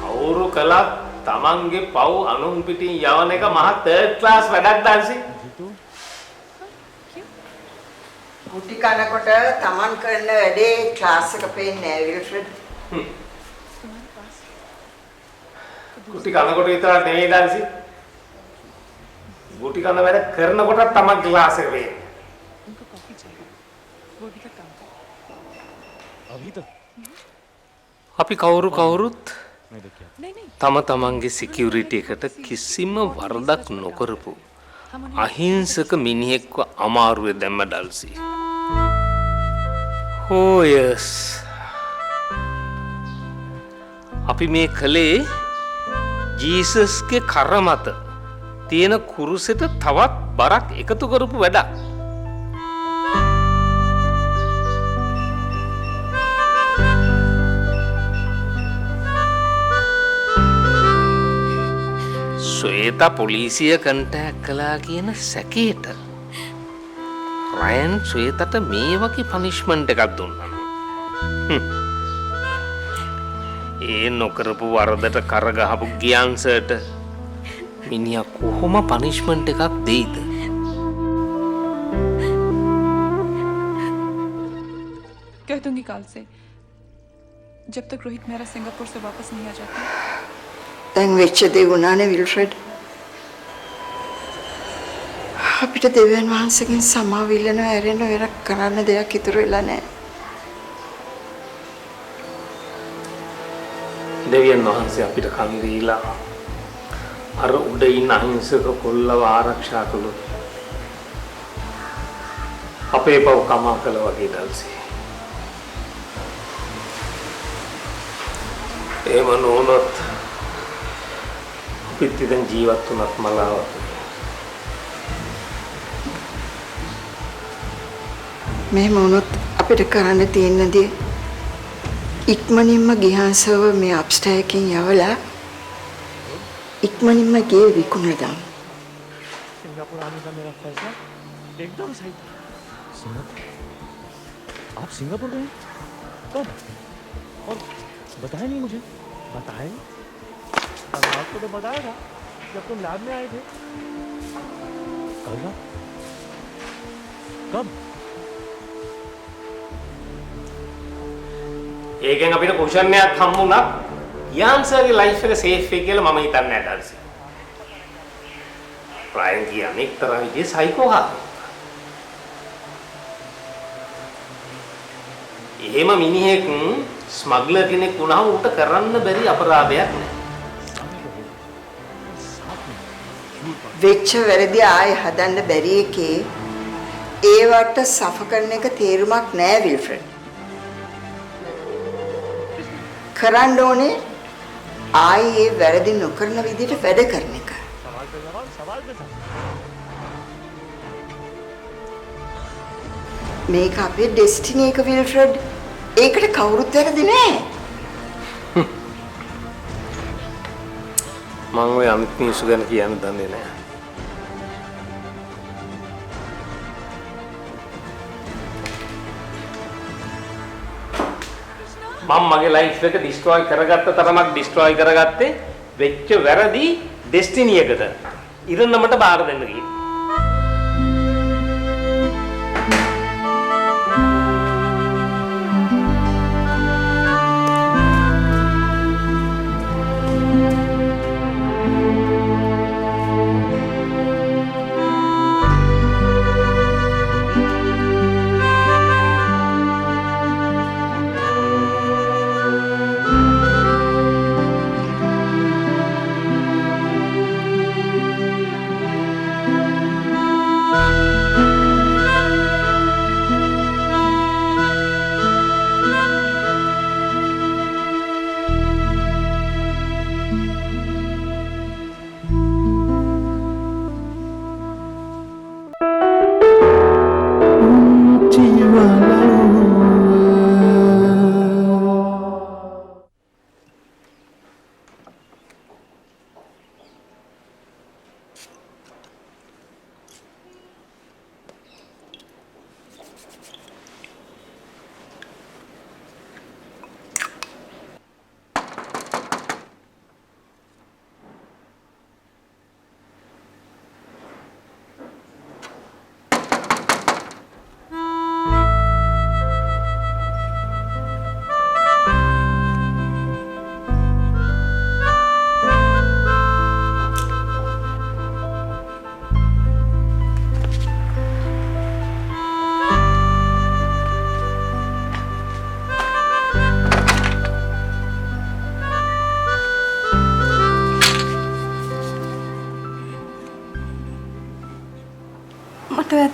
කවුරු කළත් තමන්ගේ පව් අනුන් පිටින් යවන එක මහා තර්ඩ් ක්ලාස් වැඩක් දාල්සි. ගුටි කනකොට තමන් කරන වැඩේ ක්ලාස් එක පේන්නේ නැහැ විල්ෆ්‍රෙඩ්. ගුටි කනකොට විතරක් නෙවෙයි දාල්සි. ගුටි කන වැඩ කරනකොට තමන් ක්ලාස් එක පේන්නේ. අපි කවුරුත් තම තමන්ගේ සිකියුරිටි එකට කිසිම වරදක් නොකරපු අහිංසක මිනිහෙක්ව අමාරුවේ දැම්ම ඩල්සි. Oh yes. අපි මේ කලේ ජීසස්ගේ කර මත තියෙන කුරුසෙට තවත් බරක් එකතු කරපු වැඩක්. ශ්වේතා පොලිසිය කන්ටැක්ට් කළා කියන සැකේට රයන් ශ්වේතට මේ වගේ පනිෂ්මන්ට් එකක් දුන්නා. ඒ නොකරපු වරදට කරගහපු ගියන්සර්ට මිනිහා කොහොම පනිෂ්මන්ට් එකක් දෙයිද? कह दूंगी कल से जब तक रोहित मेरा सिंगापुर से वापस नहीं आ जाता. දැන් වෙච්ච දේ වුණානේ විල්ෆ්‍රෙඩ්. අපිට දෙවියන් වහන්සේගෙන් සමාව ඉල්ලනවා ඇරෙන්න වෙන කරන්න දෙයක් ඉතුරු වෙලා නැහැ. දෙවියන් වහන්සේ අපිට කන් දීලා අර උඩ ඉන්න අහිංසක කොල්ලව ආරක්ෂා කළොත් අපේ පව් කමා කළ වගේ දල්සි. එහෙම නොවුනොත් අපිත් ඉතින් ජීවත් වුණත් මලාවක්. මෙහෙම වුණොත් අපිට කරන්න තියෙන දේ ඉක්මනින්ම ගිහාසව මේ අප්ස්ටෙයාර් එකකින් යවලා इकमनी में गे विकुन दाम सिंगापुर आने का मेरा फैसला एकदम सही था। सिंगापुर? आप सिंगापुर गए? कब? और बताया नहीं मुझे? बताए? और आपको तो बताया था जब तुम लैब में आए थे। कल ना? कब? ඒකෙන් අපිට කුෂන්යක් හම්බුණා. යාන්සර්ගේ ලයිෆ් එක සේෆ් වෙයි කියලා මම හිතන්නේ නැහැ ඩල්සි. රයන් කියන්නේ එක්තරා විදිහේ සයිකෝහා. එහෙම මිනිහෙක් ස්මග්ලර් කෙනෙක් වුණාම උට කරන්න බැරි අපරාධයක් නෑ. වෙච්ච වැරදි ආයෙ හදන්න බැරි එකේ ඒවට සෆ කරන එක තේරුමක් නෑ විල්ෆ්‍රෙඩ්. කරන්න ඕනේ ආයේ වැරදි නොකරන විදිහට වැඩ කරන එක. මේක අපේ ඩෙස්ටිනි එක විල්ෆ්‍රෙඩ්. ඒකට කවුරුත් වැරදි නෑ. මම ඔය අනිත් මිනිස්සු ගැන කියන්න දන්නේ නෑ. මම මගේ ලයිෆ් එක ඩිස්ට්‍රොයි කරගත්ත තරමක් ඩිස්ට්‍රොයි කරගත්තේ වෙච්ච වැරදි ඩෙස්ටිනි එකට ඉරන්නමට බාර දෙන්න ගියේ.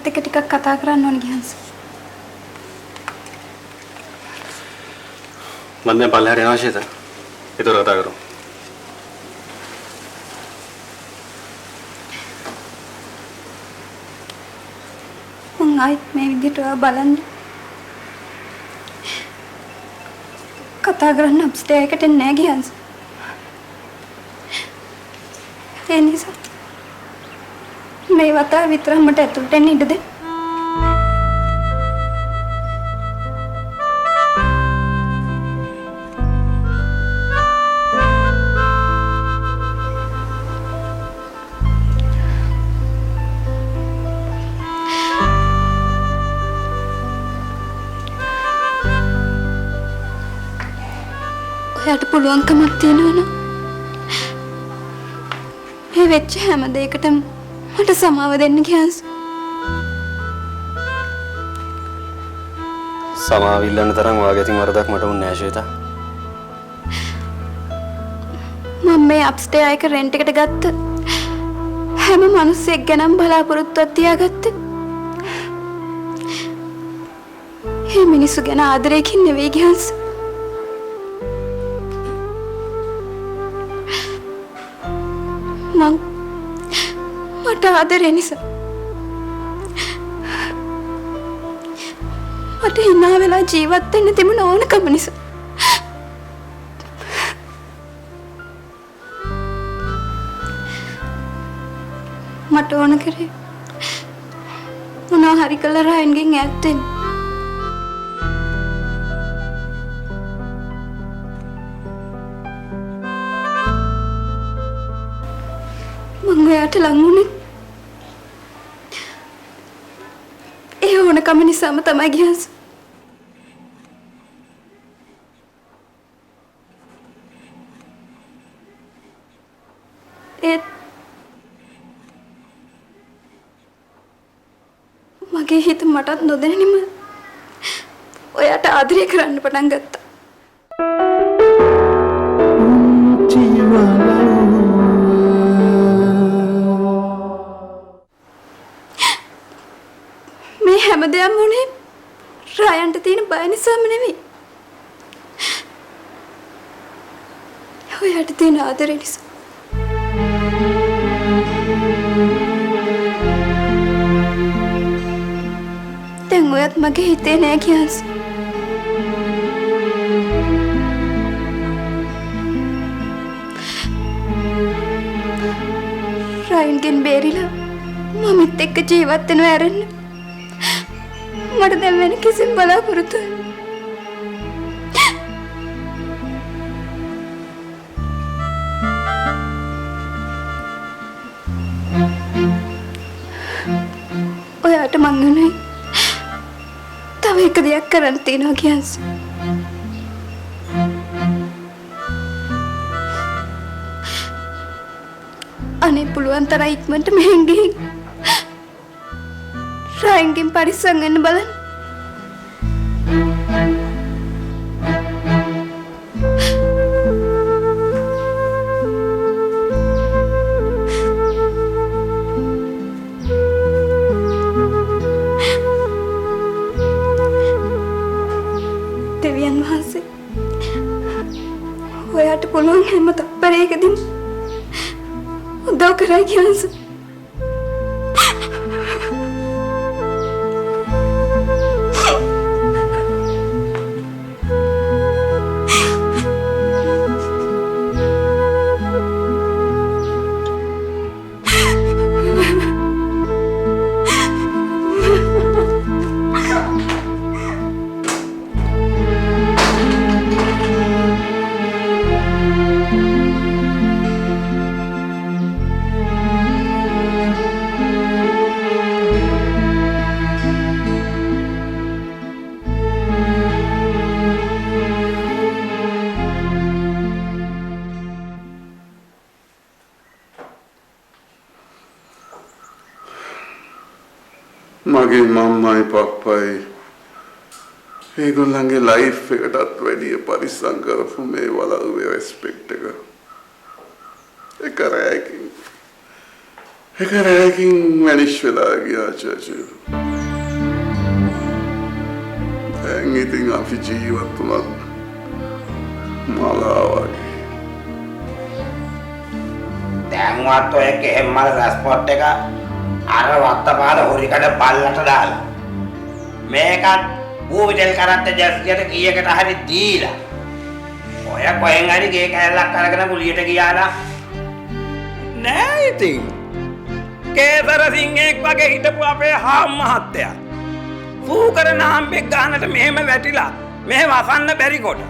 එක්ක ටිකක් කතා කරන්න ඕන ගියන්ස. මම දැන් පල්ලෙහාට යනවා ශේත. ඒතර කතා කරමු. මං ආයිත් මේ විදිහට ඔයා බලන්න. කතා කරන්න අප්ස්ටේර් එකට එන්නේ නැහැ ගියන්ස. ඒ නිසා මේ වතාව විතරක් මට ඇතුළට එන්න ඉඩ දෙන්න. ඔයාට පුළුවන්කමක් තියෙනවනේ මේ වෙච්ච හැම දෙයකටම මට සමාව දෙන්න ගියන්ස. සමාව ඉල්ලන්න තරම් වාගේ තින් වරදක් මට වුණේ නැහැ ශ්වේතා. මම මේ අප්ස්ටේර් එක රෙන්ට් එකට ගත්ත හැම මිනිස්සෙක් ගැනම බලාපොරොත්තුවක් තියාගත්තේ. මේ මිනිස්සු ගැන ආදරයකින් නෙවෙයි ගියන්ස. මට ආදරේ නිසා මට hina වෙලා ජීවත් වෙන්න තිබුණ ඕනකම නිසා මට ඕන කරේ මොනවා හරි කළා රයන්ගෙන් ඈත් වෙන්න. මං ඔයාට ලං වුණේ ඒ ඕනකම නිසාම තමයි ගියන්ස. ඒත් මගේ හිත මටත් නොදැනෙනම ඔයාට ආදරය කරන්න පටන් ගත්තා. මේ හැමදේම වුණේ රයන්ට තියෙන බය නිසාම නෙවෙයි. ඔයාට තියෙන ආදරය නිසා. දැන් ඔයත් මගේ හිතේ නෑ ගියන්ස. රයන්ගෙන් බේරිලා මමත් එක්ක ජීවත් වෙනවා ඇරෙන්න. මට දැන් වෙන කිසිම බලාපොරොත්තුවක් ඔයාට මං නුනේ තව එක දෙයක් කරන්න තියෙනවා ගියන්ස. අනේ පුළුවන් තරම් ඉක්මනට මෙහෙන් ගිහින් රයන්ගෙන් පරිස්සම් වෙන්න බලන්න. දෙවියන් වහන්සේ ඔයාට පුළුවන් හැම තත්පරයකදීම උදව් කරයි ගියන්ස. මගේ මම්මයි පප්පයි ඒගොල්ලන්ගේ ලයිෆ් එකටත් වැඩිය පරිස්සම් කරපු මේ වලරුවේ රෙස්පෙක්ට් එක. ඒක රැකින් එක රැයකින් මැනිෂ් වෙලා ගියා චර්චිල්. දැන් ඉතින් අපි ජීවත් වුණත් මලා වගේ. දැන්වත් ඔය කෙහෙම්මල් රස්පොට් එක අර වත්තපාල හොරිකඩ බල්ලට දාලා මේකත් ඌවිටල් කරත්ත ජැස්සියට කීයකට හරි දීලා ඔය කොහෙන් හරි ගේ කැල්ලක් අරගෙන කුලියට ගියා නම් නෑ ඉතින් කේතර සිංහෙක් වගේ හිටපු අපේ හාම් මහත්තයා සූකර නාම්බෙක් ගහනට මෙහෙම වැටිලා මෙහෙම අසන්න බැරි කොට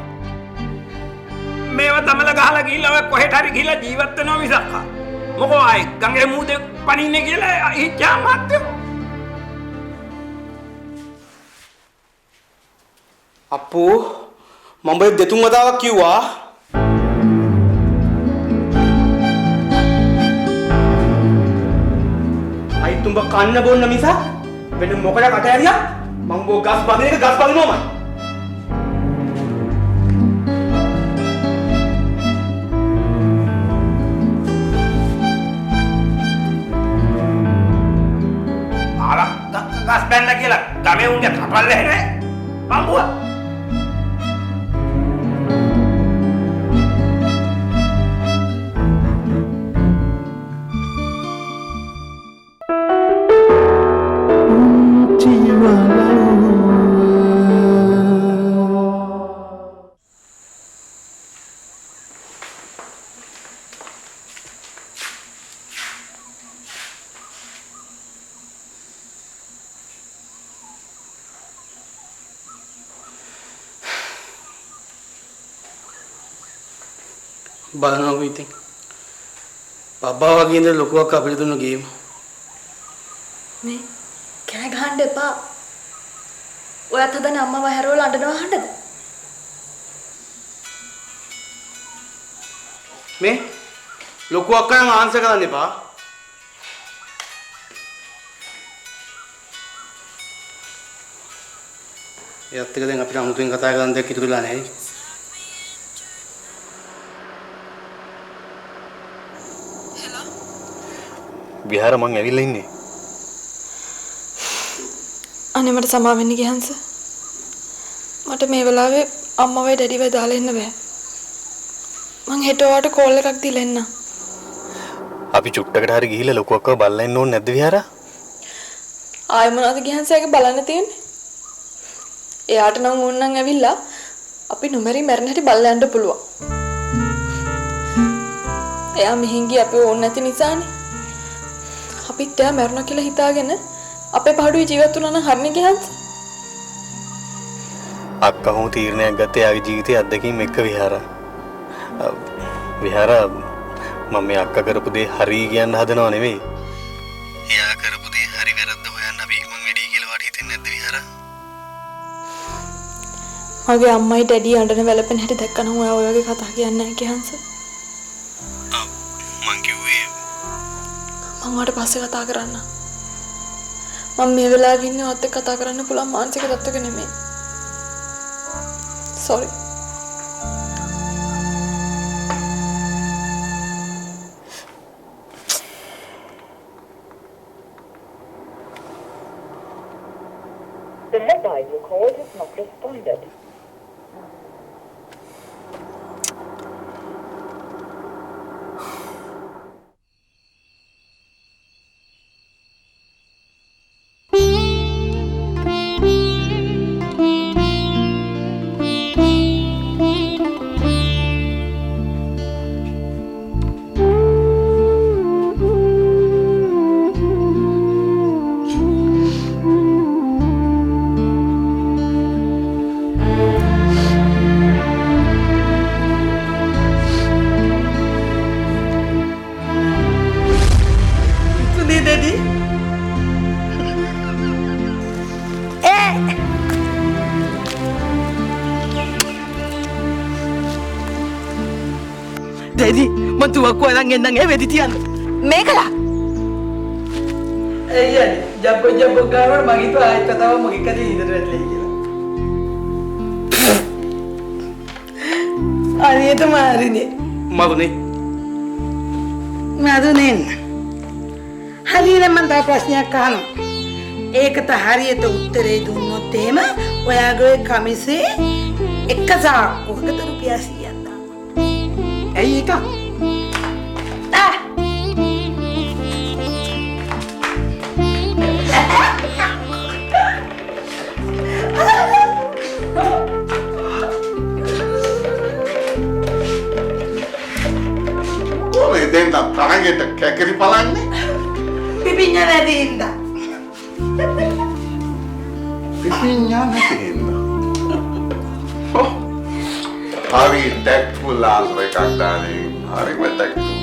මේව තමල ගහලා ගිහිල්ලා ඔය කොහෙට හරි ගිහිල්ලා ජීවත් වෙනවා මිසක් මොකෝ ආයි ගඟේ මූදේ පනින්නේ කියලා හිච්චා මහත්තයෝ අප්පෝ මම දෙතුන් වතාවක් කිව්වා අයි තුඹ කන්න බොන්න මිස වෙන මොකද කට ඇරියා මම බෝ ගස් බඳින එක ගස් බඳිනවමයි ගස් බැන්න කියලා ගමේ උන්ගේ කපල් නැහැ බම්බුවා බලනවා ඉතින් බබා වගේ ඉඳලා ලොකුවක් අපිට දුන්න ගේම් මේ කෑ ගහන්න එපා. ඔයත් හදන අම්මව හැරවල අඬනවා හඬද? මේ ලොකුවක් කරන් ආන්සර් කරන්න එපා. එයත් එක දැන් අපිට අමුතුවෙන් කතා කරන්න දෙයක් ඉතුරුලා නැහැ. විහාර මං ඇවිල්ලා ඉන්නේ. අනේ මට සමා වෙන්න ගියන්ස. මට මේ වෙලාවේ අම්මවයි ඩැඩිවයි දාලා එන්න බෑ. මං හෙට ඔයාට කෝල් එකක් දීලා එන්න. අපි චුට්ටකට හරි ගිහිල්ලා ලොකු අක්කව බලලා එන්න ඕනේ නැද්ද විහාර? ආයෙ මොනවද ගියන්සයක බලන්න තියෙන්නේ? එයාට නම් ඕන්නම් ඇවිල්ලා අපි නොමරි මැරෙන හැටි බලලා යන්න පුළුවන්. එයා මෙහෙන් ගියේ අපි ඕන් නැති නිසානේ. අපිත් එයා මැරුණා කියලා හිතාගෙන අපේ පහඩුවේ ජීවත් වුණා නම් හරිනේ ගියන්ස. අක්කා හොම තීරණයක් ගත්තේ එයාගේ ජීවිතයේ අත්දැකීම් එක්ක විහාර. විහාර මම මේ අක්කා කරපු දේ හරි කියන්න හදනව නෙවෙයි. එයා කරපු දේ හරි වැරද්ද හොයන්න අපි මං වැඩි කියලා වට හිතෙන්නේ නැද්ද විහාර? මගේ අම්මයි ඩැඩි අඬන වැළපෙන හැටි දැක්කම ඔයා ඔය වගේ කතා කියන්නේ නැහැ කියහන්ස. මං කිව්වේ මම ඔයාට පස්සේ කතා කරන්න. මම මේ වෙලාවේ ඉන්නේ ඔයත් එක්ක කතා කරන්න පුළුවන් මානසික තත්ත්වයක නෙමෙයි. sorry. The mobile you called has not responded. Daddy, mantu aku orang ngendang di tiang. මේකලා Iya, jabo kamar magi tu ay katawa magi kadi internet lagi gila. Ari itu mari ni. මරුනේ Madu nen. හරියට මම තව ප්‍රශ්නයක් අහනවා. ඒකට හරියට උත්තරේ දුන්නොත් එහෙම ඔයාගේ කමිසේ එක සාක්කුවකට රුපියල් 100ක් දාන්න. ඇයි ඒක? ඔය දෙන්න තරගෙට කැකරි බලන්නේ පිපිඤ්ඤා නැති හින්දා. පිපිඤ්ඤා නැති හින්දා. හරි ටැක්ට්ෆුල් ආන්සර් එකක් දාන්නේ. හරිම ටැක්ට්ෆුල්.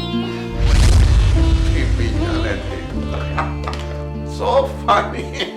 පිපිඤ්ඤා නැති හින්දා. So funny.